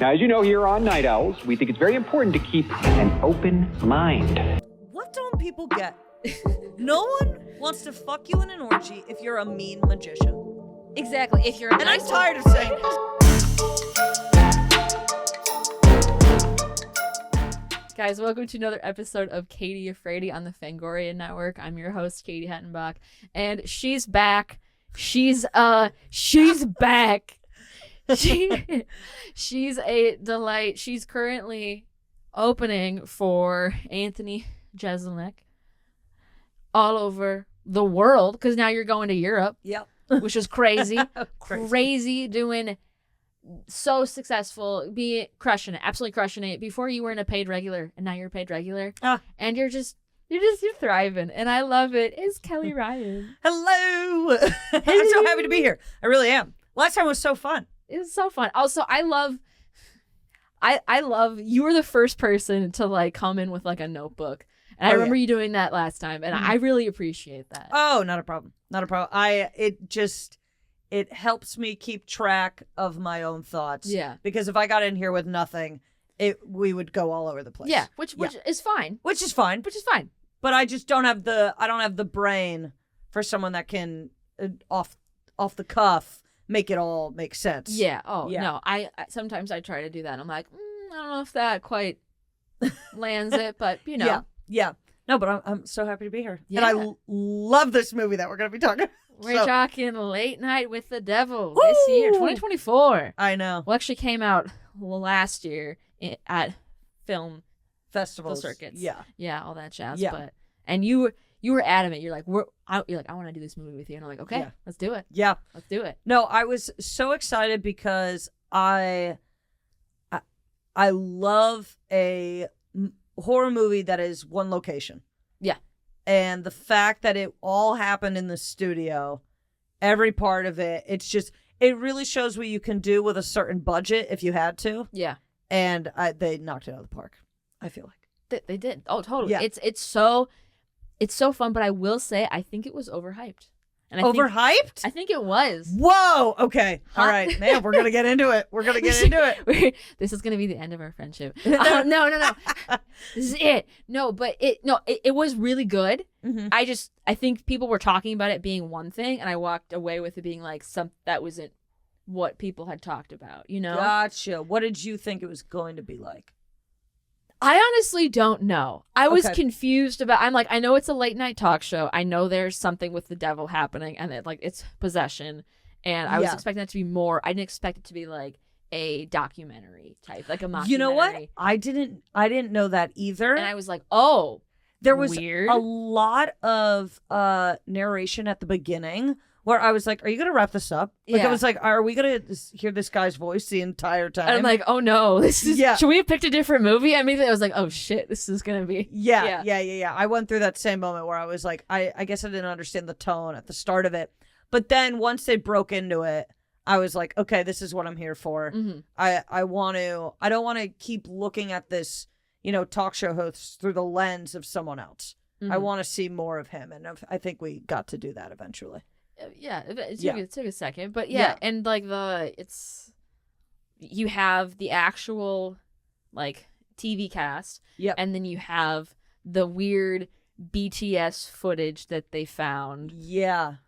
Now, as you know, here on Night Owls, we think it's very important to keep an open mind. What don't people get? No one wants to fuck you in an orgy if you're a mean magician. Exactly. If you're, and I'm tired of saying this. Guys, welcome to another episode of Katie Afraidy on the Fangoria Network. I'm your host, Katie Hettenbach, and she's back. She's back. She's a delight. She's currently opening for Anthony Jeselnik all over the world, because now you're going to Europe. Yep. Which is crazy. Crazy, doing so successful, crushing it, absolutely crushing it. Before you weren't a paid regular, and now you're a paid regular. And you're thriving, and I love it. It's Kelly Ryan. Hello. I'm so happy to be here. I really am. Last time was so fun. It was so fun. Also, I love you were the first person to like come in with like a notebook. And I remember you doing that last time, and I really appreciate that. Oh, not a problem. Not a problem. It helps me keep track of my own thoughts. Yeah. Because if I got in here with nothing, we would go all over the place. Yeah, which is fine. Which is fine. But I just don't have the brain for someone that can off the cuff make it all make sense. Yeah. Oh, yeah. No. I sometimes I try to do that. And I'm like, I don't know if that quite lands it, but you know. Yeah. No, but I'm so happy to be here. Yeah. And I love this movie that we're going to be talking about. We're talking Late Night with the Devil this year, 2024. I know. Well, actually came out last year at film festivals, circuits. Yeah. Yeah, all that jazz. Yeah. And you were adamant. You're like, I want to do this movie with you. And I'm like, okay, let's do it. Yeah. Let's do it. No, I was so excited because I love a horror movie that is one location. Yeah. And the fact that it all happened in the studio, every part of it, it really shows what you can do with a certain budget if you had to. Yeah. And they knocked it out of the park, I feel like. They did. Oh, totally. Yeah. It's so fun, but I will say I think it was overhyped. And Overhyped? I think it was. Whoa. Okay. All right. Man, we're going to get into it. This is going to be the end of our friendship. No. This is it. No, but it was really good. Mm-hmm. I think people were talking about it being one thing, and I walked away with it being like that wasn't what people had talked about, you know? Gotcha. What did you think it was going to be like? I honestly don't know. I was confused about. I'm like, I know it's a late night talk show. I know there's something with the devil happening, and it's possession. And I was expecting that to be more. I didn't expect it to be like a documentary type, like a mockumentary. You know what? I didn't know that either. And I was like, oh, there was weird. A lot of narration at the beginning where I was like, are you going to wrap this up? Like, I was like, are we going to hear this guy's voice the entire time? And I'm like, oh no, should we have picked a different movie? I mean, I was like, oh shit, this is going to be. Yeah. I went through that same moment where I was like, I guess I didn't understand the tone at the start of it. But then once they broke into it, I was like, okay, this is what I'm here for. Mm-hmm. I don't want to keep looking at this, talk show host through the lens of someone else. Mm-hmm. I want to see more of him. And I think we got to do that eventually. Yeah, it took a second, but and like you have the actual like TV cast, and then you have the weird BTS footage that they found, I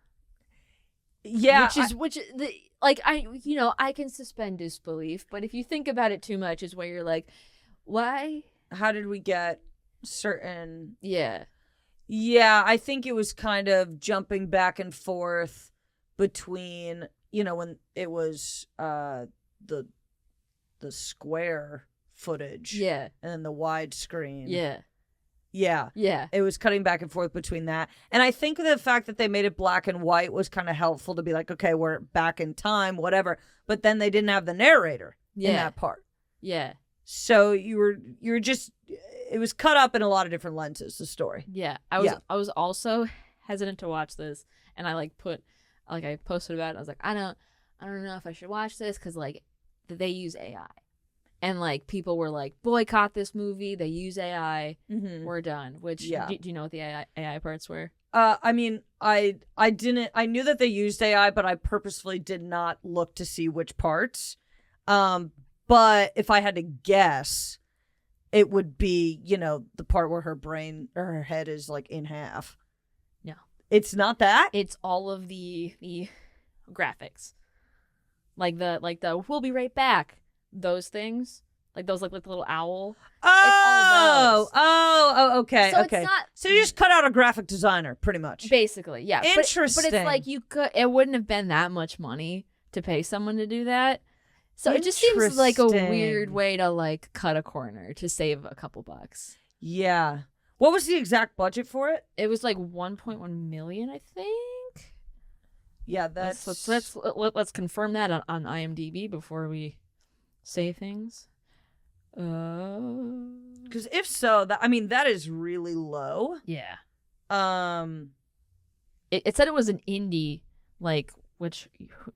can suspend disbelief, but if you think about it too much, is where you're like, why? How did we get certain? Yeah, I think it was kind of jumping back and forth between, when it was the square footage, and then the widescreen, Yeah. It was cutting back and forth between that. And I think the fact that they made it black and white was kind of helpful to be like, okay, we're back in time, whatever. But then they didn't have the narrator in that part. Yeah. So you were just, it was cut up in a lot of different lenses, the story. Yeah. I was also hesitant to watch this, and I I posted about it. I was like, I don't know if I should watch this, because like they use AI. And like people were like, boycott this movie. They use AI. Mm-hmm. We're done. Which do you know what the AI parts were? I mean, I didn't. I knew that they used AI, but I purposefully did not look to see which parts. But if I had to guess, it would be, you know, the part where her brain or her head is like in half. No. It's not that? It's all of the graphics. Like the we'll be right back. Those things. Like those like the little owl. Okay. So okay. it's not, so you just cut out a graphic designer, pretty much. basically, yeah. Interesting. But it's like it wouldn't have been that much money to pay someone to do that. So it just seems like a weird way to like cut a corner to save a couple bucks. Yeah. What was the exact budget for it? It was like 1.1 million, I think. Yeah, that's let's confirm that on IMDb before we say things. Because if so, that is really low. Yeah. It said it was an indie, like, which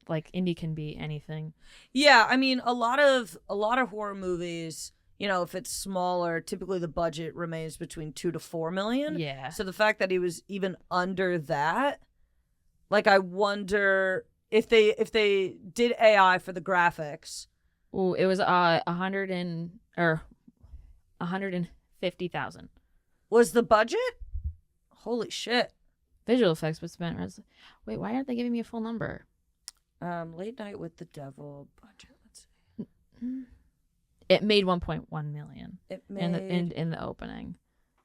like indie can be anything. Yeah, I mean, a lot of horror movies, you know, if it's smaller, typically the budget remains between 2 to 4 million. Yeah. So the fact that he was even under that, like, I wonder if they did AI for the graphics. Ooh, it was 150,000. Was the budget? Holy shit. Visual effects was spent. Wait, why aren't they giving me a full number? Late Night with the Devil budget. Let's see. It made 1.1 million. It made in the opening.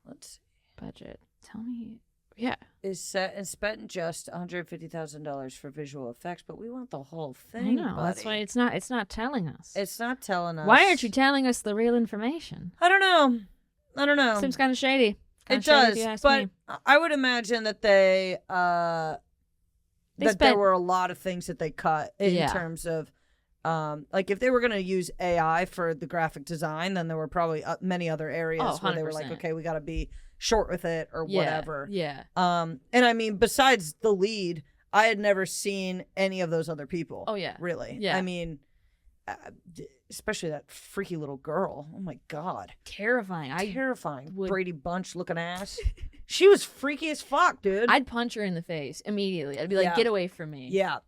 Let's see. Budget. Tell me. Yeah. Is set and spent just $150,000 for visual effects, but we want the whole thing. I know. Buddy. That's why it's not telling us. It's not telling us. Why aren't you telling us the real information? I don't know. Seems kind of shady. It does, but I would imagine that there were a lot of things that they cut in terms of, like if they were going to use AI for the graphic design, then there were probably many other areas where they were like, okay, we got to be short with it or whatever. Yeah. And I mean, besides the lead, I had never seen any of those other people. Oh yeah. Really? Yeah. I mean, especially that freaky little girl. Oh my God. Terrifying. Terrifying. Brady Bunch looking ass. She was freaky as fuck, dude. I'd punch her in the face immediately. I'd be like, get away from me. Yeah.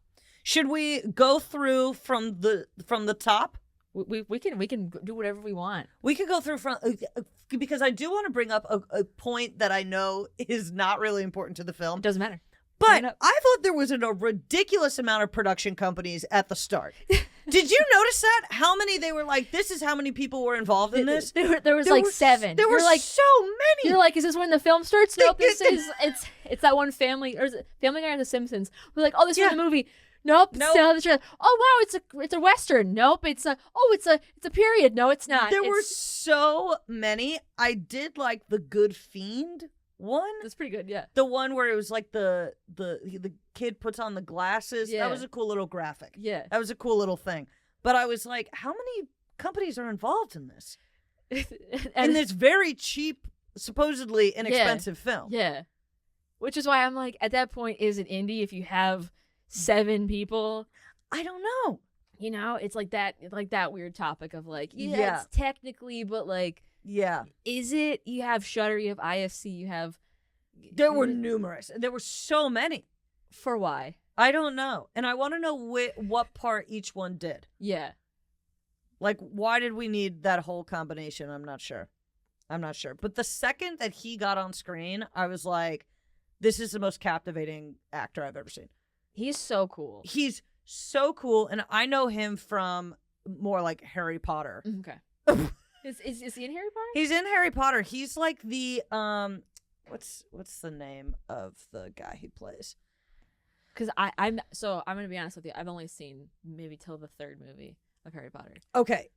Should we go through from the top? We can do whatever we want. We could go through from because I do want to bring up a point that I know is not really important to the film. It doesn't matter. But I thought there was a ridiculous amount of production companies at the start. Did you notice that? How many they were like, this is how many people were involved in this? There was like 7. There were like so many. You're like, is this when the film starts? Nope, it's that one family, or is it Family Guy or The Simpsons? We're like, oh, this is the movie. Nope. Still the trailer. Oh wow, it's a Western. Nope. It's a period. No, it's not. There were so many. I did like the Good Fiend one. That's pretty good, yeah. The one where it was like the kid puts on the glasses. Yeah. That was a cool little graphic. Yeah. That was a cool little thing. But I was like, how many companies are involved in this? In this very cheap, supposedly inexpensive film. Yeah. Which is why I'm like, at that point, is it indie if you have 7 people? I don't know. You know, it's like that weird topic of like, it's technically, but like, is it? You have Shudder, you have IFC, you have. There were numerous. There were so many. For why? I don't know, and I want to know what part each one did. Yeah. Like, why did we need that whole combination? I'm not sure. But the second that he got on screen, I was like, this is the most captivating actor I've ever seen. He's so cool. He's so cool, and I know him from more like Harry Potter. Okay. Is he in Harry Potter? He's in Harry Potter. He's like the what's the name of the guy he plays? Because I'm gonna be honest with you. I've only seen maybe till the 3rd movie of Harry Potter. Okay.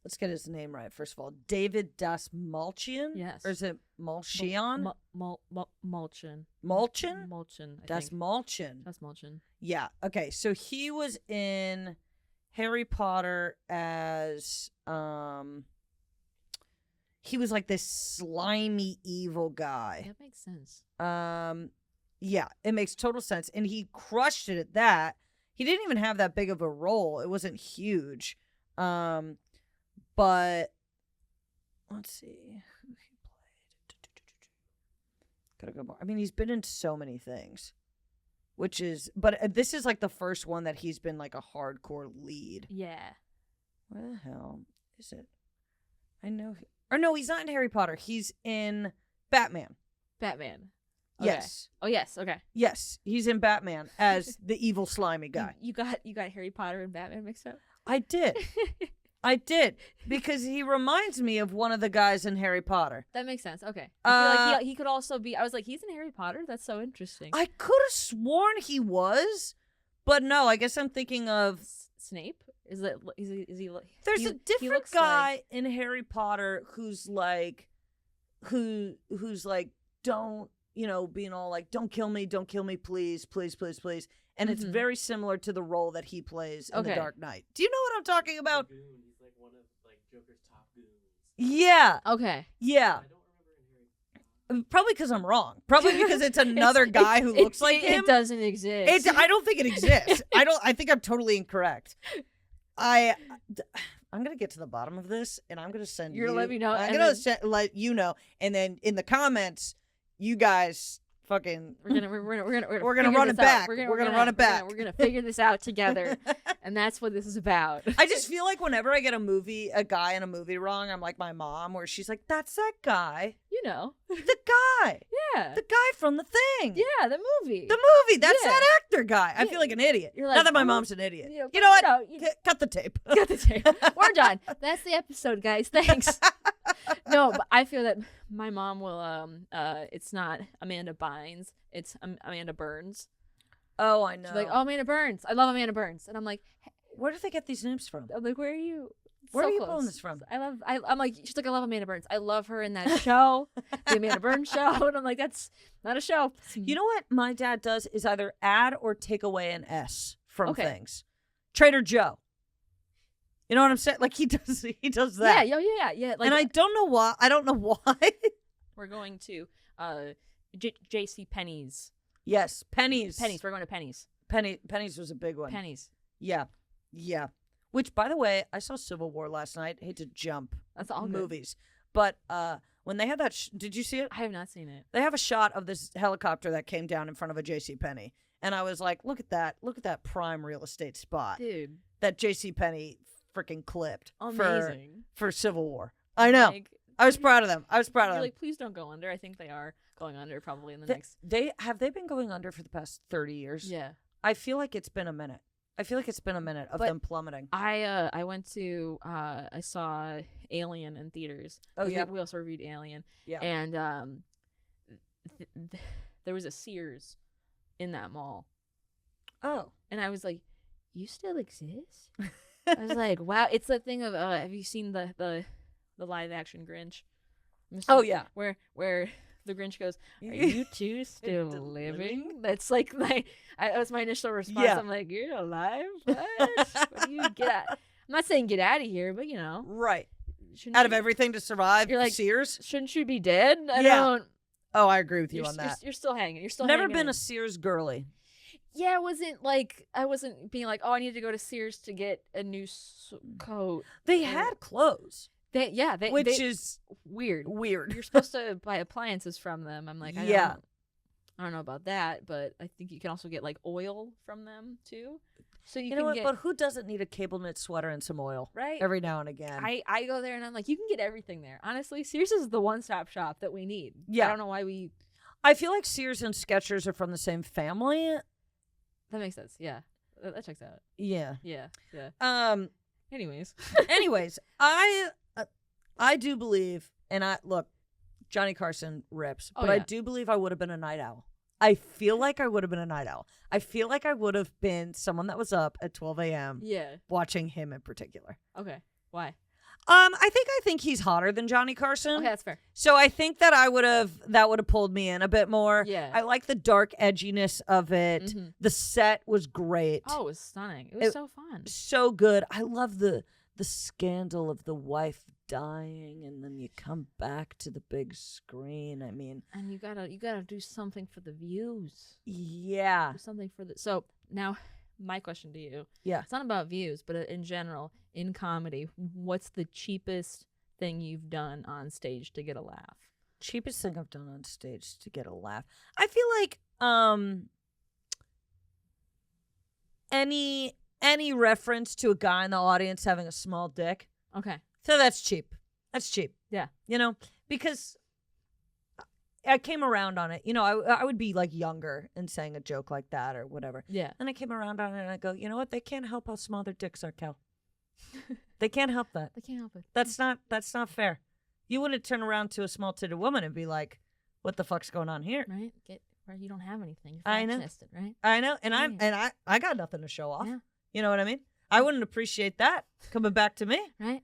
Let's get his name right, first of all. David Dastmalchian? Yes. Or is it Malchian? Malchin. Malchin? Malchin. Dastmalchian. Dastmalchian. Yeah. Okay. So he was in Harry Potter as he was like this slimy evil guy. That makes sense. Yeah, it makes total sense. And he crushed it at that. He didn't even have that big of a role. It wasn't huge. But let's see who he played. Gotta go more. I mean, he's been in so many things, but this is like the first one that he's been like a hardcore lead. Yeah. Where the hell is it? I know. Or no, he's not in Harry Potter. He's in Batman. Batman. Okay. Yes. Oh yes. Okay. Yes, he's in Batman as the evil slimy guy. You got Harry Potter and Batman mixed up. I did. I did because he reminds me of one of the guys in Harry Potter. That makes sense. Okay. I feel like he could also be. I was like, he's in Harry Potter. That's so interesting. I could have sworn he was, but no. I guess I'm thinking of Snape. Is he? There's a different guy in Harry Potter who's like, who's like, don't, being all like, don't kill me, please, please, please, please. And it's very similar to the role that he plays in The Dark Knight. Do you know what I'm talking about? Goon. He's like one of like Joker's top goons. Yeah. Okay. Yeah. I don't remember in Harry. Probably because I'm wrong. Probably because it's another guy who looks like him. It doesn't exist. I don't think it exists. I think I'm totally incorrect. I'm gonna get to the bottom of this, and I'm gonna send you. You're gonna let me know. I'm gonna let you know, and then in the comments, you guys fucking. We're gonna run it back. We're gonna run it back. We're gonna figure this out together, and that's what this is about. I just feel like whenever I get a guy in a movie wrong, I'm like my mom, where she's like, "That's that guy, You know. the guy, Yeah. the guy from the thing, Yeah, the movie. the movie. That's that actor guy." I feel like an idiot. You're like, Not that my mom's an idiot. Yeah, You know what? no, Cut the tape. Got the tape. We're done. That's the episode, guys. Thanks. No, but I feel that my mom will. It's not Amanda Bynes. It's Amanda Burns. Oh, I know. She's like, oh, Amanda Burns. I love Amanda Burns, and I'm like, where do they get these names from? where are you? Where So are you close. pulling this from? I'm like, she's like, I love Amanda Burns. I love her in that show, the Amanda Burns show, and I'm like, that's not a show. You know what my dad does is either add or take away an S from Okay. things. Trader Joe. You know what I'm saying? Like he does that. Yeah. Like, and I don't know why. we're going to J.C. Penney's. Yes, Pennies. Pennies. We're going to Pennies. Pennies was a big one. Pennies. Yeah. Which, by the way, I saw Civil War last night. Hate to jump That's all good. movies, but when they had that, did you see it? I have not seen it. They have a shot of this helicopter that came down in front of a J.C. Penney, and I was like, look at that prime real estate spot Dude. that J.C. Penney freaking clipped Amazing. for Civil War. I know. Like, I was proud of them. you're like, please don't go under. I think they are going under probably in the next. Have they been going under for the past 30 years? Yeah. I feel like it's been a minute. of them plummeting. I went to I saw Alien in theaters. Oh yeah. We also reviewed Alien. Yeah. And there was a Sears in that mall. Oh. And I was like, you still exist? I was like, wow. It's the thing of have you seen the live action Grinch? Oh yeah. Where the Grinch goes, are you two still living? That's like that was my initial response. Yeah. I'm like, you're alive? What do you get at? I'm not saying get out of here, but Right. shouldn't Out of you- everything to survive, You're like, Sears. shouldn't you be dead? I Yeah. don't. Oh, I agree with you You're, on that. you're still hanging. You're still Never hanging been in. a Sears girly. Yeah, I wasn't being like, oh, I need to go to Sears to get a new coat. They had clothes, which they is weird. weird. You're supposed to buy appliances from them. I'm like, Yeah. I don't know about that, but I think you can also get like oil from them too. So you You can know what? get But who doesn't need a cable knit sweater and some oil right. every now and again? I go there and I'm like, you can get everything there. Honestly, Sears is the one-stop shop that we need. Yeah. I don't know why we. I feel like Sears and Skechers are from the same family. That makes sense. Yeah, that checks out. Yeah. Yeah. Anyways, Anyways, I do believe, and look, Johnny Carson rips, Oh, but I yeah. do believe I would have been a night owl. I feel like I would have been a night owl. I feel like I would have been someone that was up at 12 a.m. yeah. watching him in particular. Okay. Why? I think he's hotter than Johnny Carson. Okay, that's fair. So I think that that would have pulled me in a bit more. Yeah. I like the dark edginess of it. Mhm. The set was great. Oh, it was stunning. It was so fun. So good. I love the scandal of the wife dying and then you come back to the big screen. I mean, And you gotta do something for the views. yeah. Do something for the. So now, my question to you. Yeah. It's not about views, but in general, in comedy, what's the cheapest thing you've done on stage to get a laugh? Cheapest thing I've done on stage to get a laugh. I feel like any reference to a guy in the audience having a small dick. Okay. So that's cheap. That's cheap. Yeah. You know, because I came around on it. You know, I would be like younger and saying a joke like that or whatever. Yeah. And I came around on it and I go, you know what? They can't help how small their dicks are, Cal. They can't help that. They can't help it. That's not fair. You wouldn't turn around to a small-titted woman and be like, what the fuck's going on here? Right? Where you don't have anything. You're I know. flat-chested, right? I know. And Yeah. I got nothing to show off. Yeah. You know what I mean? I wouldn't appreciate that coming back to me. Right?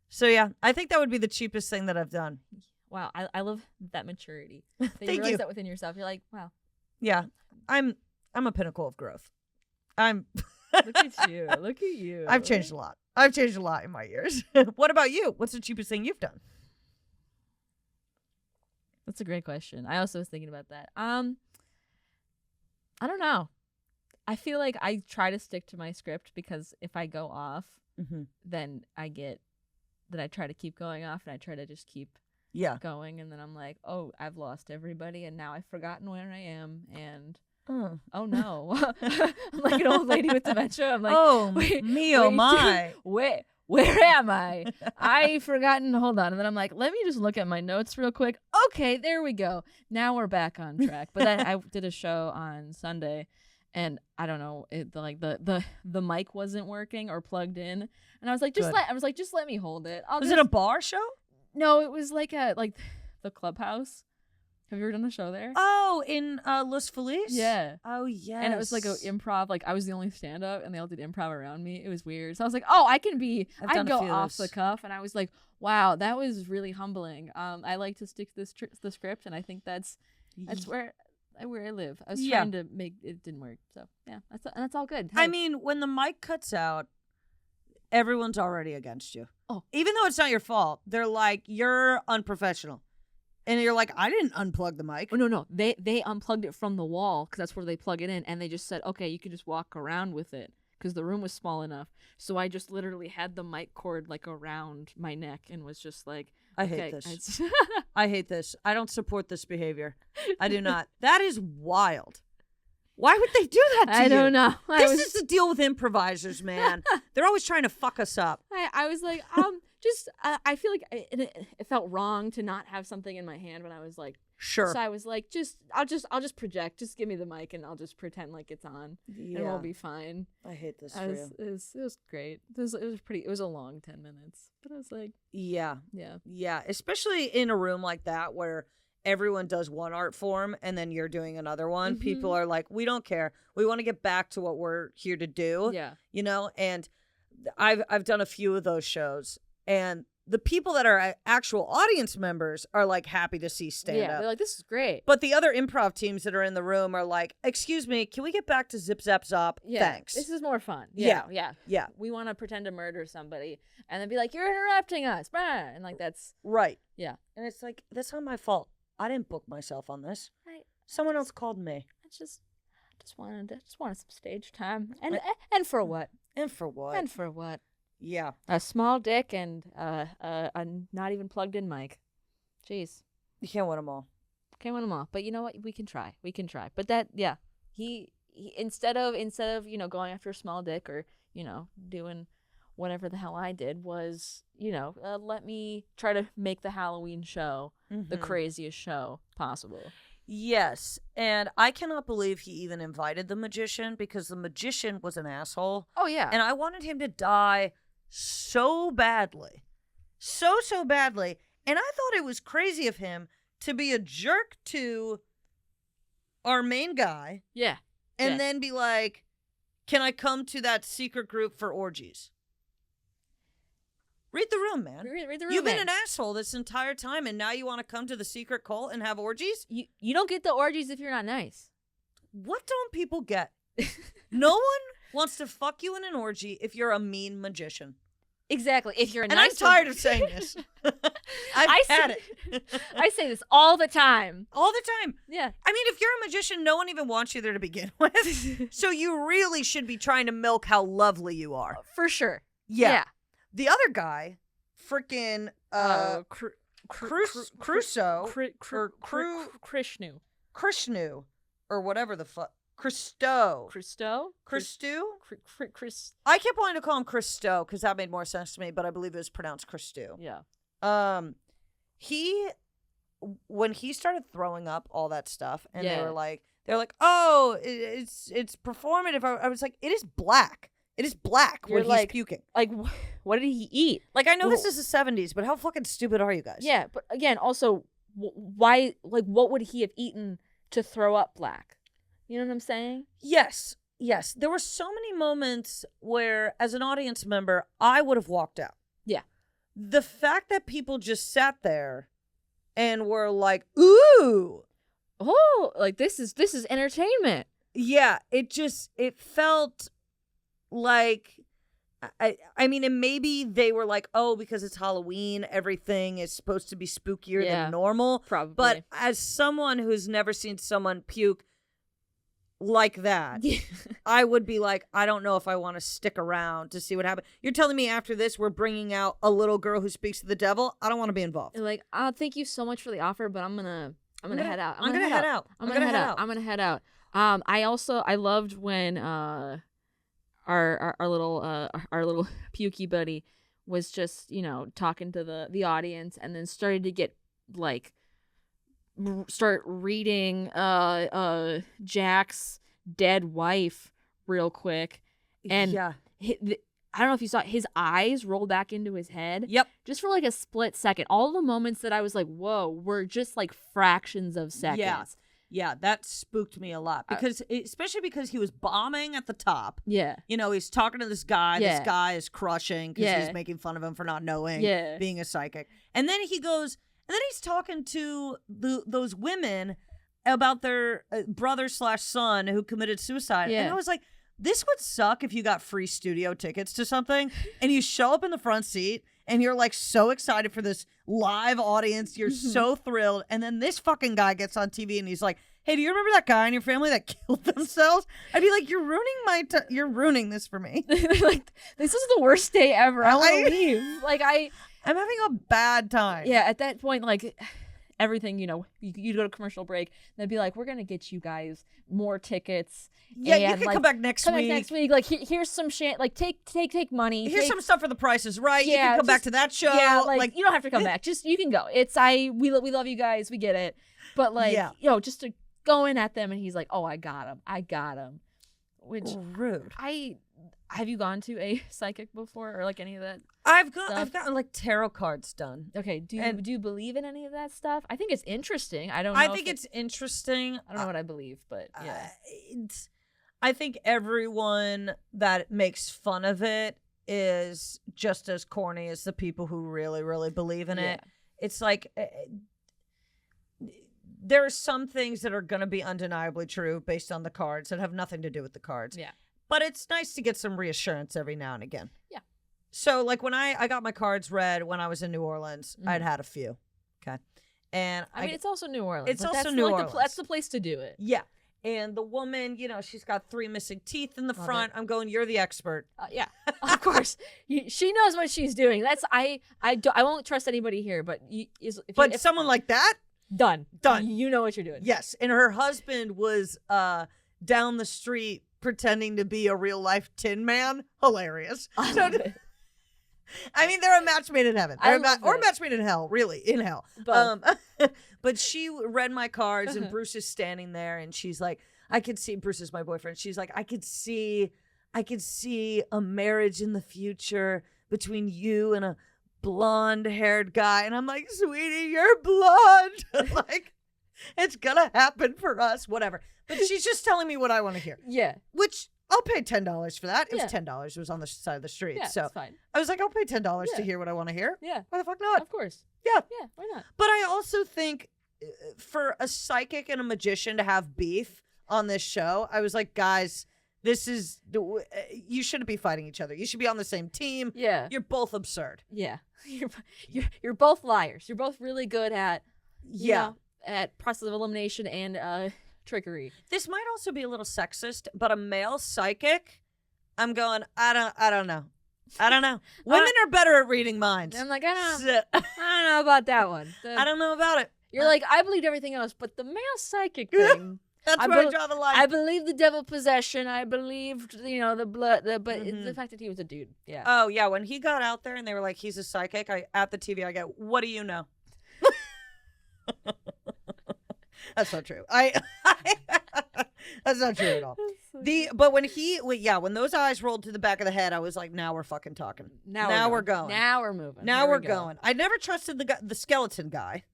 So yeah, I think that would be the cheapest thing that I've done. Wow. I love that maturity. That Thank you realize you. that within yourself. You're like, wow. Yeah. I'm a pinnacle of growth. Look at you. Look at you. I've changed a lot. I've changed a lot in my years. What about you? What's the cheapest thing you've done? That's a great question. I also was thinking about that. I don't know. I feel like I try to stick to my script because if I go off, then I try to keep going off and I try to just keep going. And then I'm like, oh, I've lost everybody and now I've forgotten where I am. And oh no. I'm like an old lady with dementia. I'm like, oh, wait, me, oh my. Where am I? I've forgotten. Hold on. And then I'm like, let me just look at my notes real quick. Okay, there we go. Now we're back on track. But then I did a show on Sunday, and I don't know, the mic wasn't working or plugged in, and I was like, just let me hold it. Was it a bar show? No, it was like the Clubhouse. Have you ever done a show there? Oh, in Los Feliz? Yeah. Oh, yes. And it was like an improv. Like I was the only stand-up, and they all did improv around me. It was weird. So I was like, oh, I'd go off the cuff, and I was like, wow, that was really humbling. I like to stick to the script, and I think that's where I live. I was trying to make it didn't work. So yeah, that's all good. Hey. I mean, when the mic cuts out, everyone's already against you. Oh, even though it's not your fault, they're like, you're unprofessional. And you're like, I didn't unplug the mic. Oh, no. They unplugged it from the wall because that's where they plug it in. And they just said, okay, you can just walk around with it because the room was small enough. So I just literally had the mic cord like around my neck and was just like, I hate this. I hate this. I don't support this behavior. I do not. That is wild. Why would they do that to you? I don't know. This is the deal with improvisers, man. They're always trying to fuck us up. I was like, I feel like it felt wrong to not have something in my hand when I was like, sure. So I was like, I'll just project. Just give me the mic and I'll just pretend like it's on, and we'll be fine. I hate this for you. you. It was great. It was a long 10 minutes, but I was like, yeah. Especially in a room like that where everyone does one art form and then you're doing another one. People are like, we don't care. We want to get back to what we're here to do. Yeah, you know. And I've done a few of those shows. And the people that are actual audience members are like happy to see stand up. They're like, this is great. But the other improv teams that are in the room are like, excuse me, can we get back to zip zap zop? Yeah, thanks. this is more fun. Yeah. We want to pretend to murder somebody and then be like, you're interrupting us. And like, that's right. Yeah. And it's like, that's not my fault. I didn't book myself on this. Right. Someone else called me. I just wanted some stage time. And for what? And for what? And for what? Yeah. A small dick and a not even plugged in mic. Jeez. You can't win them all. Can't win them all. But you know what? We can try. But that, yeah. He instead of going after a small dick or, doing whatever the hell I did was, let me try to make the Halloween show the craziest show possible. Yes, and I cannot believe he even invited the magician because the magician was an asshole. Oh, yeah. And I wanted him to die so badly. So badly. And I thought it was crazy of him to be a jerk to our main guy. Yeah. And then be like, can I come to that secret group for orgies? Read the room, man. Read the room. You've been an asshole this entire time, and now you want to come to the secret cult and have orgies? You don't get the orgies if you're not nice. What don't people get? No one wants to fuck you in an orgy if you're a mean magician. Exactly. If you're a and nice I'm tired of saying this. I've had it. I say this all the time. All the time. Yeah. I mean, if you're a magician, no one even wants you there to begin with. So you really should be trying to milk how lovely you are. For sure. Yeah. The other guy, freaking Crusoe, Krishnu, or whatever the fuck. Christo. Christo? Christo? Chris. I kept wanting to call him Christo because that made more sense to me, but I believe it was pronounced Christo. Yeah. When he started throwing up all that stuff, and Yeah. they're like, oh, it's performative. I was like, it is black. It is black You're when like- he's puking. Like, what did he eat? Like, I know this Well- is the 70s, but how fucking stupid are you guys? Yeah, but again, also, why? Like, what would he have eaten to throw up black? You know what I'm saying? Yes. There were so many moments where, as an audience member, I would have walked out. Yeah. The fact that people just sat there and were like, ooh. Oh, like this is entertainment. Yeah, it felt like, I mean, and maybe they were like, oh, because it's Halloween, everything is supposed to be spookier Yeah, than normal. probably. But as someone who's never seen someone puke like that, I would be like, I don't know if I want to stick around to see what happens. You're telling me after this, we're bringing out a little girl who speaks to the devil? I don't want to be involved. Like, thank you so much for the offer, but I'm gonna head out. I'm gonna head out. I'm gonna head out. I loved when our little pukey buddy was just, talking to the audience, and then started to get like start reading Jack's dead wife real quick, and yeah. I don't know if you saw it, his eyes roll back into his head. Yep. Just for like a split second. All the moments that I was like, whoa, were just like fractions of seconds. Yeah, that spooked me a lot especially because he was bombing at the top. Yeah. He's talking to this guy. Yeah. This guy is crushing because Yeah. he's making fun of him for not knowing Yeah. being a psychic. And then he goes, and then he's talking to those women about their brother/son who committed suicide. Yeah. And I was like, this would suck if you got free studio tickets to something and you show up in the front seat and you're like so excited for this live audience. You're so thrilled. And then this fucking guy gets on TV and he's like, hey, do you remember that guy in your family that killed themselves? I'd be like, you're ruining you're ruining this for me. Like, this is the worst day ever. I want to leave. Like, I'm having a bad time. Yeah, at that point, like, everything, you go to commercial break, they'd be like, we're going to get you guys more tickets. Yeah, and, you can like, come back next week. Come back next week. Like, here's some shit. Like, take money. Here's some stuff for the Price is Right. Yeah, you can come back to that show. Yeah, like you don't have to come back. Just, you can go. We love you guys. We get it. But, like, just to go in at them, and he's like, oh, I got him. Which, rude. Have you gone to a psychic before, or like any of that? I've gotten like tarot cards done. Okay, do you believe in any of that stuff? I think it's interesting. I think it's interesting. I don't know what I believe, but yeah. I think everyone that makes fun of it is just as corny as the people who really, really believe in it. It's like there are some things that are going to be undeniably true based on the cards that have nothing to do with the cards. Yeah. But it's nice to get some reassurance every now and again. Yeah. So, like, when I got my cards read when I was in New Orleans, I'd had a few. Okay. And I mean, it's also New Orleans. It's but also that's New like Orleans. That's the place to do it. Yeah. And the woman, she's got 3 missing teeth in the front. I'm going, you're the expert. Yeah, of course. She knows what she's doing. I won't trust anybody here, but if someone like that? Done. Done. You know what you're doing. Yes. And her husband was down the street pretending to be a real life Tin Man. Hilarious. I mean, they're a match made in heaven. Or a match made in hell, really, in hell. But she read my cards, and Bruce is standing there, and she's like, I could see, Bruce is my boyfriend. She's like, I could see a marriage in the future between you and a blonde-haired guy. And I'm like, sweetie, you're blonde. Like, it's gonna happen for us, whatever. But she's just telling me what I want to hear. Yeah. Which I'll pay $10 for that. It was $10. It was on the side of the street. Yeah, so it's fine. I was like, I'll pay $10 to hear what I want to hear. Yeah. Why the fuck not? Of course. Yeah. Yeah, why not? But I also think for a psychic and a magician to have beef on this show, I was like, guys, you shouldn't be fighting each other. You should be on the same team. Yeah. You're both absurd. Yeah. You're both liars. You're both really good at at process of elimination and trickery. This might also be a little sexist, but a male psychic, I'm going, I don't know. Women are better at reading minds. I'm like, I don't know about that one. I don't know about it. You're like, I believed everything else, but the male psychic thing, That's where I draw the line. I believe the devil possession. I believed, the blood. But it's the fact that he was a dude. Yeah. Oh, yeah. When he got out there and they were like, he's a psychic, at the TV, I go, what do you know? That's not true. That's not true at all. But when those eyes rolled to the back of the head, I was like, now we're fucking talking. Now we're going. Now we're moving. Now we're going. I never trusted the skeleton guy.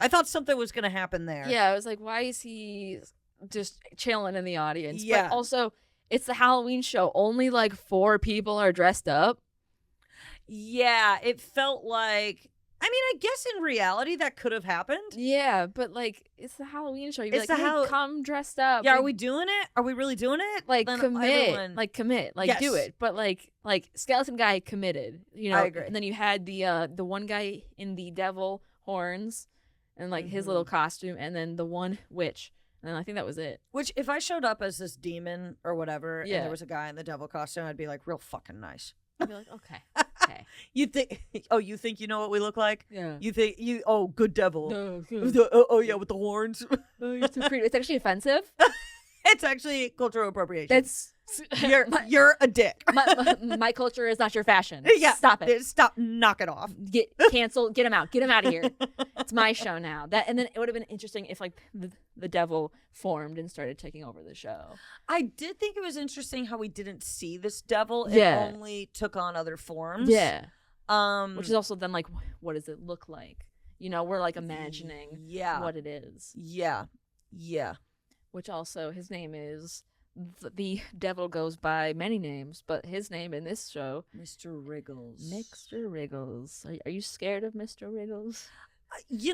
I thought something was going to happen there. Yeah, I was like, why is he just chilling in the audience? Yeah. But also, it's the Halloween show. Only like 4 people are dressed up. Yeah, it felt like... I mean, I guess in reality that could have happened. Yeah, but like it's the Halloween show. You'd be like, hey, come dressed up. Yeah, are we doing it? Are we really doing it? Like then commit, like Yes. do it. But like skeleton guy committed. I agree. And then you had the one guy in the devil horns, and like his little costume, and then the one witch, and I think that was it. Which, if I showed up as this demon or whatever, Yeah. and there was a guy in the devil costume, I'd be like, real fucking nice. I'd be like, okay. You think? Oh, you think you know what we look like? Yeah. You think you? Oh, good devil. No, Oh yeah, with the horns. oh, you're so creepy. It's actually offensive. It's actually cultural appropriation. That's you're a dick. my culture is not your fashion. Yeah, Stop it. Stop. Knock it off. Get canceled. Get him out. Get him out of here. It's my show now. And then it would have been interesting if like the devil formed and started taking over the show. I did think it was interesting how we didn't see this devil. It Yeah. only took on other forms. Yeah. Which is also then like, what does it look like? We're like imagining what it is. Yeah. Yeah. Which also, his name is, the devil goes by many names, but his name in this show, Mr. Wriggles. Mr. Wriggles. Are you scared of Mr. Wriggles? If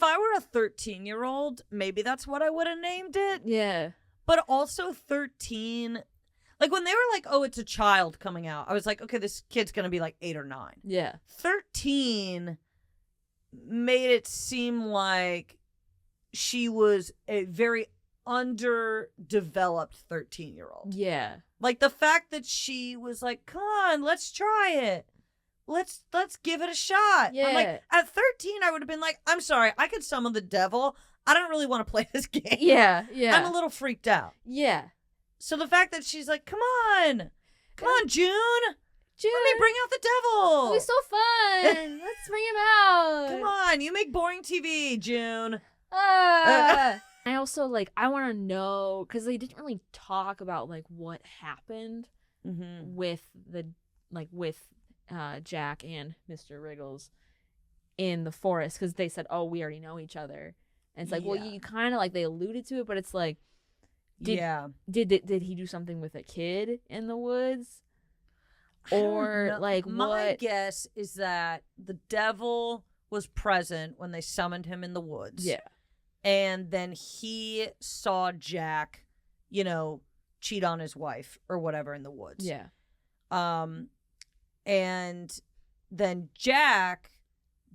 I were a 13-year-old, maybe that's what I would have named it. Yeah. But also 13, like when they were like, oh, it's a child coming out, I was like, okay, this kid's going to be like 8 or 9. Yeah. 13 made it seem like she was a very underdeveloped 13-year-old. Yeah. Like the fact that she was like, come on, let's try it. Let's give it a shot. Yeah. I'm like, at 13, I would have been like, I'm sorry, I could summon the devil. I don't really want to play this game. Yeah. Yeah. I'm a little freaked out. Yeah. So the fact that she's like, come on, June. June. Let me bring out the devil. It'll be so fun. Let's bring him out. Come on, you make boring TV, June. I also I want to know, because they didn't really talk about like what happened with Jack and Mr. Wriggles in the forest, because they said, oh, we already know each other, and it's like, well, you kind of they alluded to it, but it's like, did he do something with a kid in the woods, or like my guess is that the devil was present when they summoned him in the woods. Yeah. And then he saw Jack, cheat on his wife or whatever in the woods. Yeah. And then Jack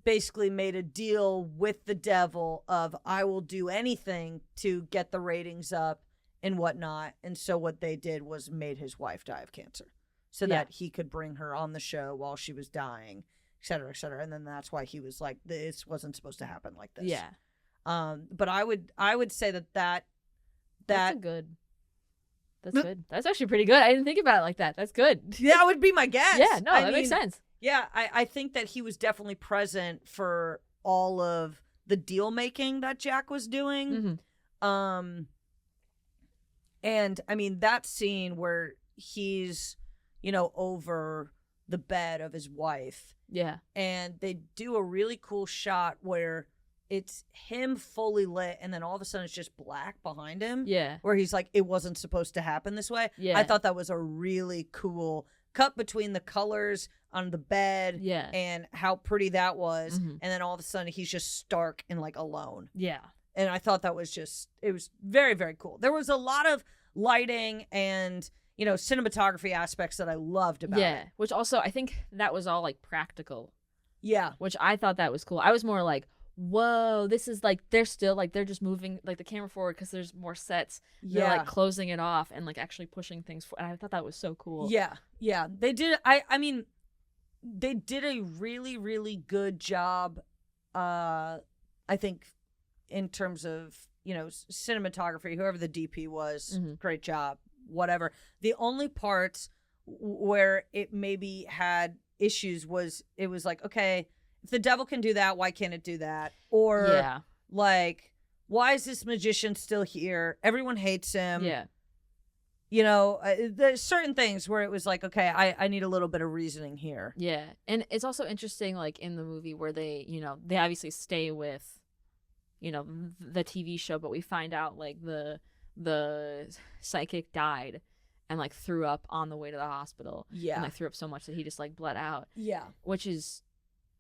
basically made a deal with the devil of, I will do anything to get the ratings up and whatnot. And so what they did was made his wife die of cancer so that he could bring her on the show while she was dying, et cetera, et cetera. And then that's why he was like, this wasn't supposed to happen like this. Yeah. But I would say that's good. That's good. That's actually pretty good. I didn't think about it like that. That's good. That would be my guess. Yeah, no, that makes sense. Yeah, I think that he was definitely present for all of the deal making that Jack was doing. Mm-hmm. And I mean that scene where he's, over the bed of his wife. Yeah. And they do a really cool shot where it's him fully lit, and then all of a sudden it's just black behind him. Yeah. Where he's like, it wasn't supposed to happen this way. Yeah. I thought that was a really cool cut between the colors on the bed. Yeah. And how pretty that was. Mm-hmm. And then all of a sudden he's just stark and alone. Yeah. And I thought that was it was very, very cool. There was a lot of lighting and, cinematography aspects that I loved about it. Yeah. Which also, I think that was all practical. Yeah. Which I thought that was cool. I was more like, whoa, this is they're still they're just moving the camera forward because there's more sets. Yeah. They're closing it off and actually pushing things forward. And I thought that was so cool. Yeah. Yeah. They did. I mean, they did a really, really good job. I think in terms of cinematography, whoever the DP was, Mhm. great job, whatever. The only parts where it maybe had issues was it was like, okay, if the devil can do that, why can't it do that? Or Yeah. like, why is this magician still here? Everyone hates him. Yeah. There's certain things where it was like, okay, I need a little bit of reasoning here. Yeah. And it's also interesting, like, in the movie where they, they obviously stay with, the TV show, but we find out, like, the psychic died and, like, threw up on the way to the hospital. Yeah. And, like, threw up so much that he just, like, bled out. Yeah. Which is,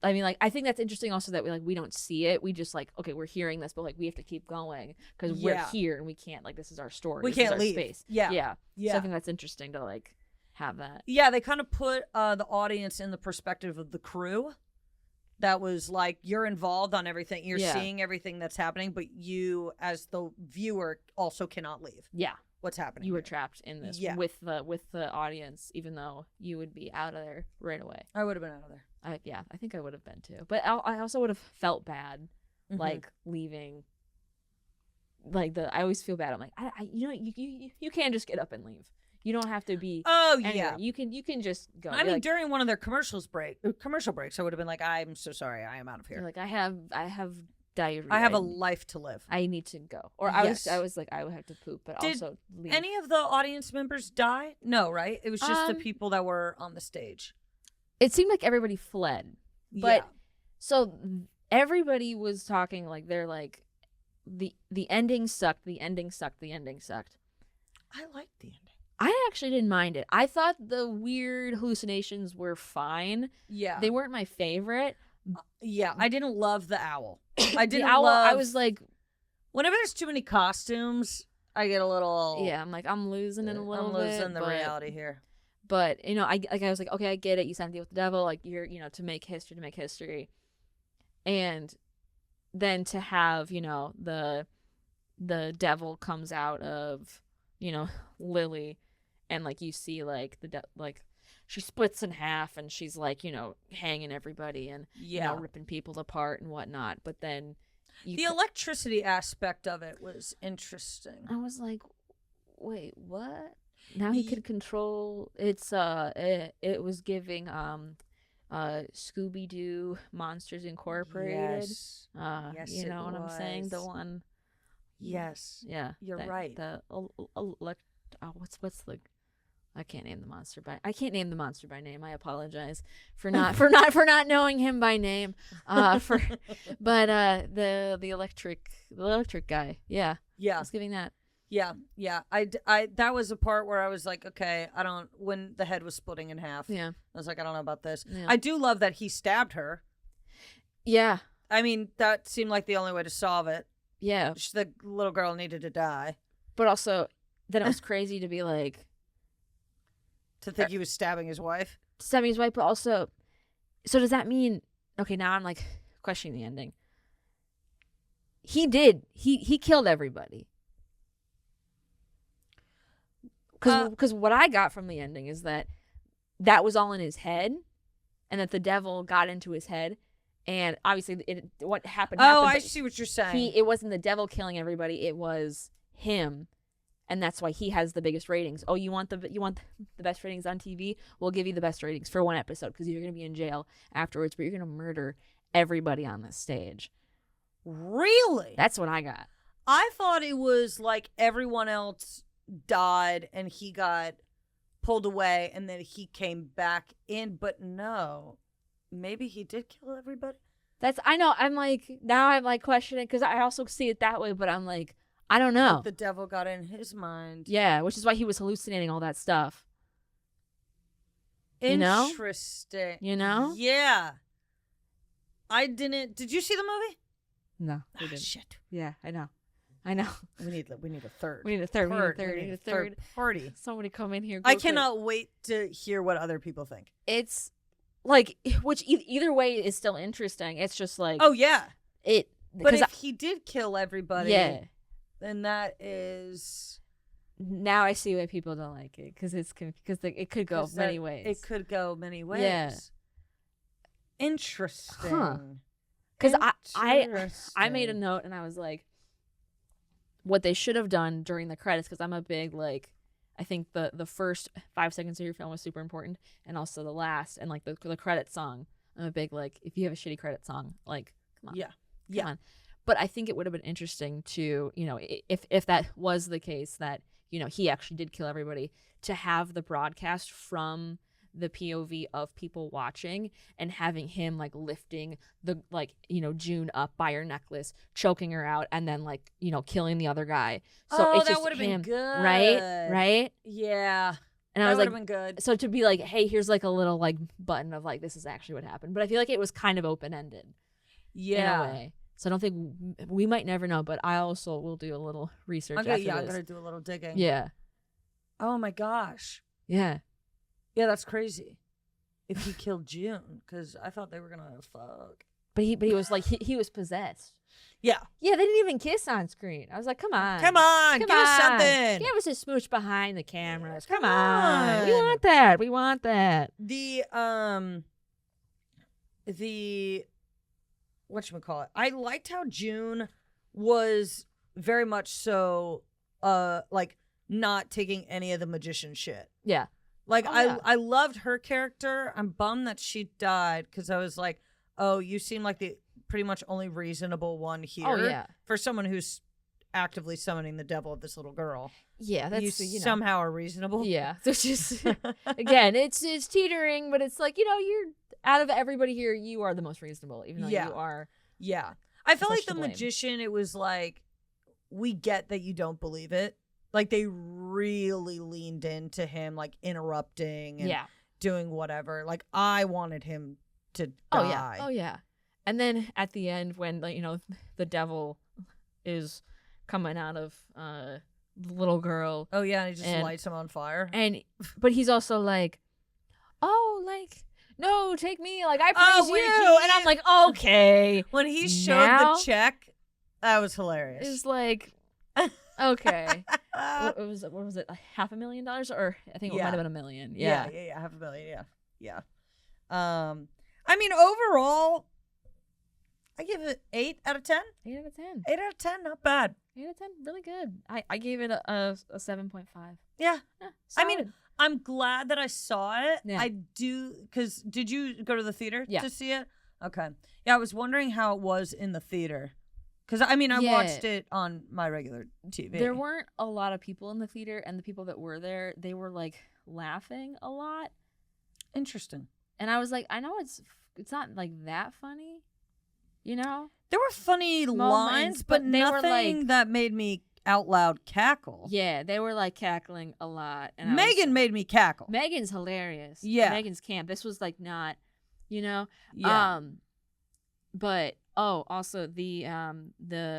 I mean, like, I think that's interesting also that we don't see it. We just, like, okay, we're hearing this, but, like, we have to keep going because we're here and we can't, like, this is our story. We this can't is our leave. Space. Yeah. Yeah. Yeah. So I think that's interesting to, like, have that. Yeah, they kind of put the audience in the perspective of the crew. That was like, you're involved on everything. You're seeing everything that's happening, but you, as the viewer, also cannot leave. Yeah. What's happening? You were trapped in this with the audience, even though you would be out of there right away. I would have been out of there. I think I would have been too. But I also would have felt bad, like, leaving. Like, I always feel bad. I'm like, you can't just get up and leave. You don't have to be. Oh anywhere. yeah, you can just go. I mean, like, during one of their commercial breaks, I would have been like, I'm so sorry, I am out of here. like, I have diarrhea. I have a life to live. I need to go. Or Yes. I was like, I would have to poop, but Did also leave. Any of the audience members die? No, right? It was just the Um, people that were on the stage. It seemed like everybody fled, but Yeah. so everybody was talking like they're like the ending sucked. The ending sucked. The ending sucked. I liked the ending. I actually didn't mind it. I thought the weird hallucinations were fine. Yeah. They weren't my favorite. Yeah, I didn't love the owl. I didn't the owl, love. I was like, whenever there's too many costumes, I get a little. yeah, I'm like, I'm losing it a little I'm bit. losing the reality here. But I was like, okay, I get it. You signed a deal with the devil, like you're, to make history, and then to have, the devil comes out of, Lily, and like you see like like she splits in half and she's like, hanging everybody and ripping people apart and whatnot. But then the electricity aspect of it was interesting. I was like, wait, what? Now he could control. It's it was giving Scooby-Doo Monsters Incorporated. Yes. Yes, you know what I'm saying? The one. Yes. Yeah. You're right. The what's the I can't name the monster by name. I apologize for not knowing him by name. But the electric guy. Yeah. Yeah. I was giving that. Yeah. Yeah. I that was a part where I was like, okay, when the head was splitting in half. Yeah. I was like, I don't know about this. Yeah. I do love that he stabbed her. Yeah. I mean, that seemed like the only way to solve it. Yeah. The little girl needed to die. But also, then it was crazy to be like, to think he was stabbing his wife. Stabbing his wife, but also, so does that mean? Okay, now I'm like questioning the ending. He killed everybody. Because what I got from the ending is that was all in his head, and that the devil got into his head, and obviously what happened. Oh, I see what you're saying. It wasn't the devil killing everybody; it was him, and that's why he has the biggest ratings. Oh, you want the best ratings on TV? We'll give you the best ratings for one episode because you're going to be in jail afterwards, but you're going to murder everybody on this stage. Really? That's what I got. I thought it was like everyone else died and he got pulled away and then he came back in, but no, maybe he did kill everybody. I know. I'm like questioning because I also see it that way, but I'm like, I don't know. But the devil got in his mind. Yeah, which is why he was hallucinating all that stuff. Interesting. You know? Yeah. Did you see the movie? No, we didn't. Shit. Yeah, I know. We need a third. We need a third party. Somebody come in here. I cannot wait to hear what other people think. It's like, which either way is still interesting. It's just like, oh yeah, But if he did kill everybody, yeah, then that is. Now I see why people don't like it because it could go many ways. It could go many ways. Yeah. Interesting. Huh. Because I made a note and I was like, what they should have done during the credits, because I'm a big, like, I think the first 5 seconds of your film was super important, and also the last, and like the credit song. I'm a big, like, if you have a shitty credit song, like, come on. Yeah. Come on. But I think it would have been interesting to, you know, if that was the case, that, you know, he actually did kill everybody, to have the broadcast from the POV of people watching, and having him, like, lifting the, like, you know, June up by her necklace, choking her out, and then, like, you know, killing the other guy. So it's that just would have him, been good. right? Yeah. And I That was would like, have been good. so to be like, hey, here's like a little, like, button of, like, this is actually what happened. But I feel like it was kind of open-ended in a way. So I don't think we might never know, but I also will do a little research after this. I'm gonna do a little digging. Yeah. Oh my gosh. Yeah. Yeah, that's crazy. If he killed June, because I thought they were gonna fuck. But he was like, he was possessed. Yeah. Yeah, they didn't even kiss on screen. I was like, come on. Come on, give us something. Give us a smooch behind the cameras. Come Come on. We on. want that. We want that. The whatchamacallit, I liked how June was very much so like not taking any of the magician shit. Yeah. Like Oh, yeah. I loved her character. I'm bummed that she died, because I was like, oh, you seem like the pretty much only reasonable one here. Oh, yeah. For someone who's actively summoning the devil of this little girl. Yeah, that's, you know. somehow are reasonable. Yeah. So it's just, again, it's teetering, but it's like, you know, you're, out of everybody here, you are the most reasonable, even though Yeah. you are. Yeah. I felt much like to the blame. magician, it was like, we get that you don't believe it. Like, they really leaned into him, like, interrupting and Yeah. doing whatever. Like, I wanted him to die. Oh, yeah. Oh, yeah. And then at the end, when, like, you know, the devil is coming out of the little girl. Oh, yeah, and he just And- lights him on fire. But he's also like, oh, like, no, take me. Like, I Oh, praise when you. he- And I'm like, okay. When he showed Now- the check, that was hilarious. It's like, okay. What was it? Like $500,000? Or I think it Yeah. might have been $1 million. Yeah, $500,000, yeah. I mean, overall, I give it 8 out of 10. 8 out of 10. 8 out of 10, not bad. 8 out of 10, really good. I gave it a 7.5. Yeah. Yeah, I mean, solid. I'm glad that I saw it. Yeah. I do, because did you go to the theater Yeah. to see it? Okay. Yeah, I was wondering how it was in the theater. Because, I mean, I Yeah. watched it on my regular TV. There weren't a lot of people in the theater, and the people that were there, they were like laughing a lot. Interesting. And I was like, I know it's not like that funny, you know? There were funny lines, but they were, nothing like- that made me out loud cackle. Yeah, they were like cackling a lot. And Megan made me cackle. Megan's hilarious. Yeah. Megan's camp. This was like not, you know? Yeah. But also the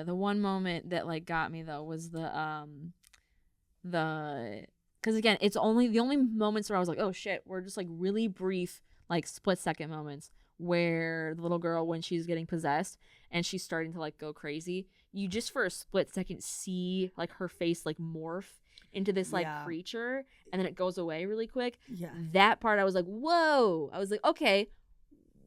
one moment that like got me though was the because again, it's only the only moments where I was like, oh shit, we're just like really brief, like split second moments where the little girl, when she's getting possessed and she's starting to like go crazy, you just for a split second see like her face like morph into this like Yeah. creature, and then it goes away really quick. Yeah. That part I was like, whoa. I was like, okay,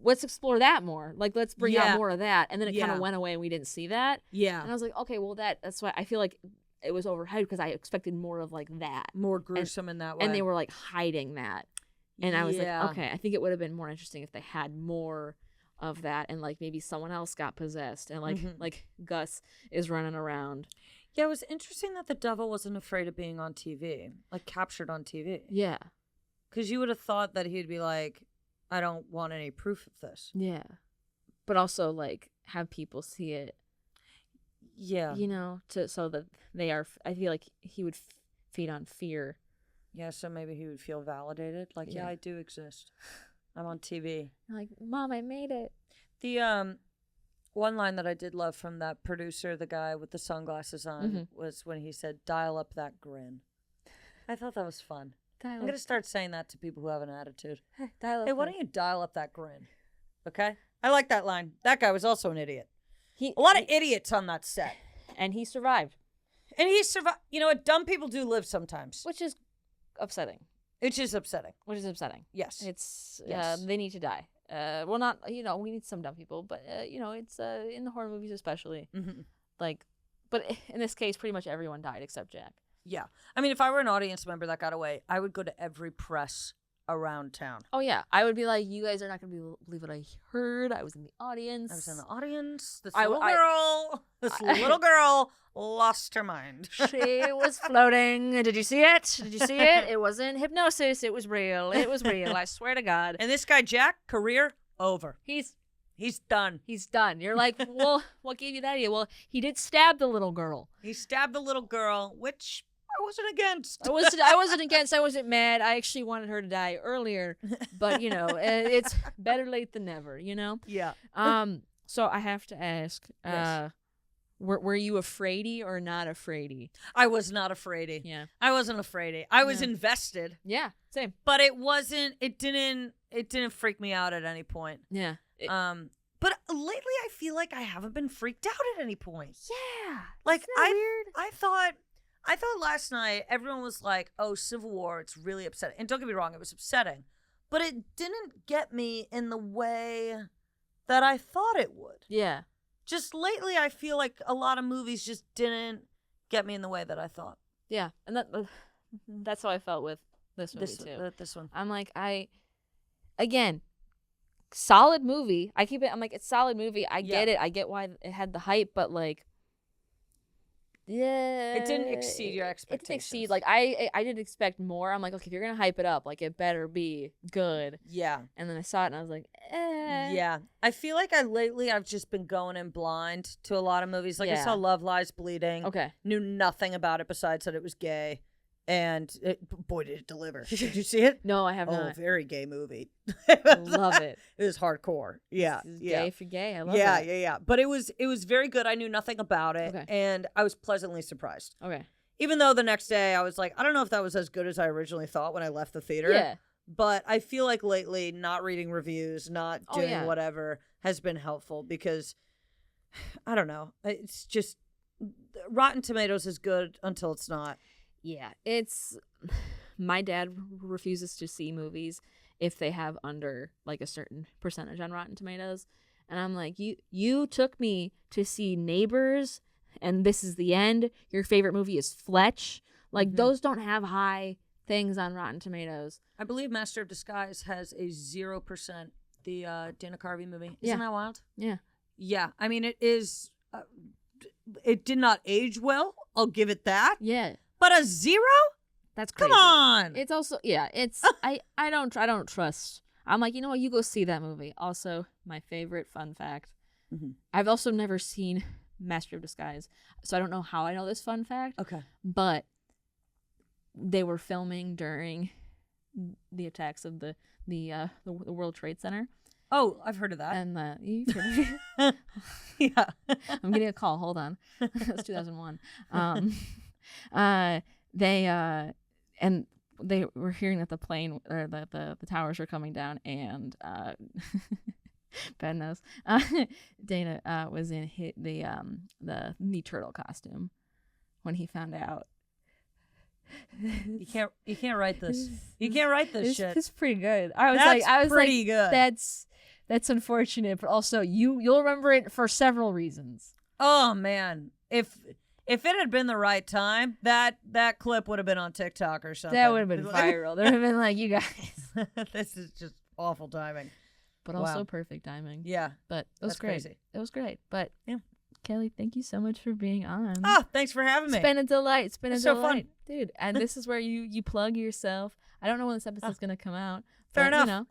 let's explore that more. Like, let's bring Yeah. out more of that. And then it kind Yeah. of went away and we didn't see that. Yeah. And I was like, okay, well, that's why I feel like it was overhyped, because I expected more of like that. More gruesome in that way. And they were like hiding that. And I was Yeah. like, okay, I think it would have been more interesting if they had more of that, and like maybe someone else got possessed, and like Mhm. like Gus is running around. Yeah, it was interesting that the devil wasn't afraid of being on TV, like captured on TV. Yeah. Because you would have thought that he'd be like, I don't want any proof of this. Yeah. But also like have people see it, Yeah. you know, so that they are, I feel like he would feed on fear. Yeah, so maybe he would feel validated. Like, yeah, Yeah. I do exist. I'm on TV. Like, Mom, I made it. The one line that I did love from that producer, the guy with the sunglasses on, was when he said, dial up that grin. I thought that was fun. I'm going to start saying that to people who have an attitude. dial Hey, why don't you dial up that grin? Okay? I like that line. That guy was also an idiot. A lot of idiots on that set. And he survived, And he survived. You know what? Dumb people do live sometimes. which is upsetting. Which is upsetting. Yes. Yes. It's, Yes. they need to die. Well, not, you know, we need some dumb people, but, you know, it's in the horror movies especially. Mm-hmm. Like, But in this case, pretty much everyone died except Jack. Yeah. I mean, if I were an audience member that got away, I would go to every press around town. Oh, yeah. I would be like, you guys are not going to believe what I heard. I was in the audience. I was in the audience. This I- little girl lost her mind. She was floating. Did you see it? Did you see it? It wasn't hypnosis. It was real. It was real. I swear to God. And this guy, Jack, career over. He's done. He's done. You're like, well, what gave you that idea? Well, he did stab the little girl. He stabbed the little girl, which I wasn't against. I wasn't against. I wasn't mad. I actually wanted her to die earlier, but it's better late than never. Yeah. So I have to ask, Yes. were you afraidy or not afraidy? I was not afraidy. Yeah. I wasn't afraidy. I was Yeah. invested, Yeah. Same. but it didn't freak me out at any point. Yeah. But lately I feel like I haven't been freaked out at any point. Yeah. Like Isn't that weird? I thought last night everyone was like, "Oh, Civil War, it's really upsetting." And don't get me wrong, it was upsetting, but it didn't get me in the way that I thought it would. Yeah. Just lately I feel like a lot of movies just didn't get me in the way that I thought. Yeah. And that's how I felt with this movie too. This one. I'm like, again, solid movie. I'm like, it's solid movie. I get it. I get why it had the hype, but like, yeah, It didn't exceed your It expectations. didn't exceed. Like, I didn't expect more. I'm like, okay, if you're gonna hype it up, like, it better be good. Yeah. And then I saw it and I was like, Yeah. I feel like I've just been going in blind to a lot of movies. Like I Yeah. saw Love Lies Bleeding. Okay. Knew nothing about it besides that it was gay. And boy, did it deliver. Did you see it? No, I have Oh, not. very gay movie. Love it. It was hardcore. Yeah. This is yeah. Gay for gay. I love yeah, it. yeah. But it was very good. I knew nothing about it. Okay. And I was pleasantly surprised. Okay. Even though the next day I was like, I don't know if that was as good as I originally thought when I left the theater. Yeah. But I feel like lately not reading reviews, not Oh, doing yeah. whatever has been helpful because I don't know. It's just Rotten Tomatoes is good until it's not. Yeah, it's my dad refuses to see movies if they have under like a certain percentage on Rotten Tomatoes, and I'm like, you took me to see Neighbors, and this is the end. Your favorite movie is Fletch. Like those don't have high things on Rotten Tomatoes. I believe Master of Disguise has a 0%. The Dana Carvey movie. Yeah. Isn't that wild? Yeah, Yeah. I mean, it is. It did not age well. I'll give it that. yeah, But a 0? that's crazy. Come on. It's also it's I don't trust. I'm like, you know what? You go see that movie. Also, my favorite fun fact. I've also never seen Master of Disguise, so I don't know how I know this fun fact. Okay. But they were filming during the attacks of the World Trade Center, Oh, I've heard of that. and you've heard of it. Yeah. I'm getting a call. Hold on, it's 2001. And they were hearing that the plane or the towers were coming down, and Ben knows. Dana was in the turtle costume when he found out. You can't write this. You can't write this shit. It's pretty good. I was That's like, pretty good. That's unfortunate, but also you'll remember it for several reasons. Oh man, if it had been the right time, that clip would have been on TikTok or something. That would have been viral. There would have been like, you guys. This is just awful timing. But Wow. also perfect timing. Yeah. But it was That's great. crazy. It was great. But Yeah. Kelly, thank you so much for being on. Oh, thanks for having me. It's been a delight. It's been a So delight. fun. Dude. And this is where you plug yourself. I don't know when this episode's gonna come out. Fair but, enough.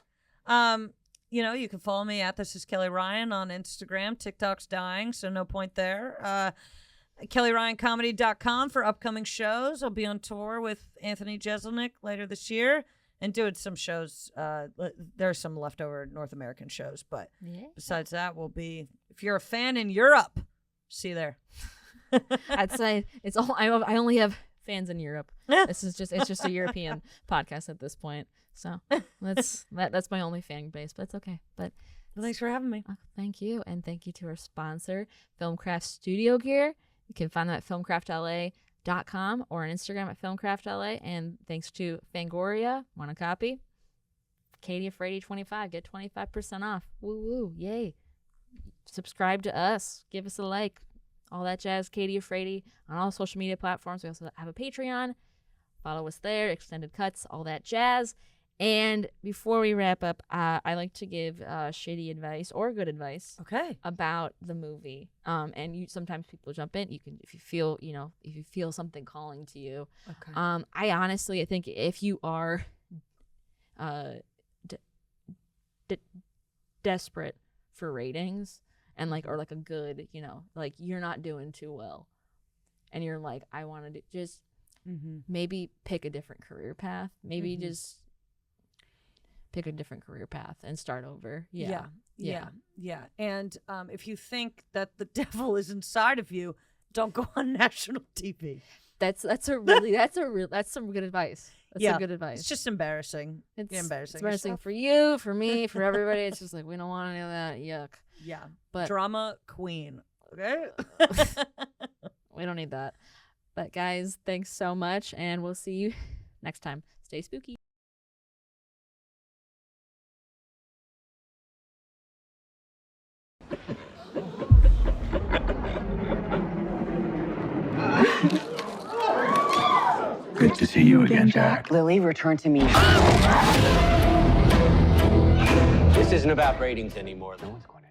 You can follow me at This Is Kelly Ryan on Instagram. TikTok's dying, so no point there. KellyRyanComedy.com for upcoming shows. I'll be on tour with Anthony Jeselnik later this year and doing some shows. There are some leftover North American shows, but Yeah. besides that, we'll be, if you're a fan in Europe, see you there. I'd say it's all. I only have fans in Europe. It's just a European podcast at this point. So that's my only fan base, but it's okay. But Well, thanks for having me. thank you, and thank you to our sponsor, Filmcraft Studio Gear. You can find them at filmcraftla.com or on Instagram at filmcraftla. And thanks to Fangoria, want a copy? Katie Afraidy 25, get 25% off. Woo woo, yay! Subscribe to us, give us a like. all that jazz. Katie Afraidy on all social media platforms. We also have a Patreon. Follow us there. Extended cuts, all that jazz. And before we wrap up, I like to give shitty advice or good advice. Okay. About the movie. And sometimes people jump in. You can, if you feel something calling to you. Okay. I think if you are desperate for ratings and or a good, like you're not doing too well, and you're like, I want to just maybe pick a different career path. Maybe just pick a different career path and start over. Yeah. And if you think that the devil is inside of you, don't go on national TV. That's some good advice. That's some good advice. It's just embarrassing. It's embarrassing. It's embarrassing for you, for me, for everybody. It's just like, we don't want any of that. Yuck. Yeah. But drama queen. Okay. We don't need that. But guys, thanks so much, and we'll see you next time. Stay spooky. Good to see you again, Jack. Lily, return to me. This isn't about ratings anymore. No one's going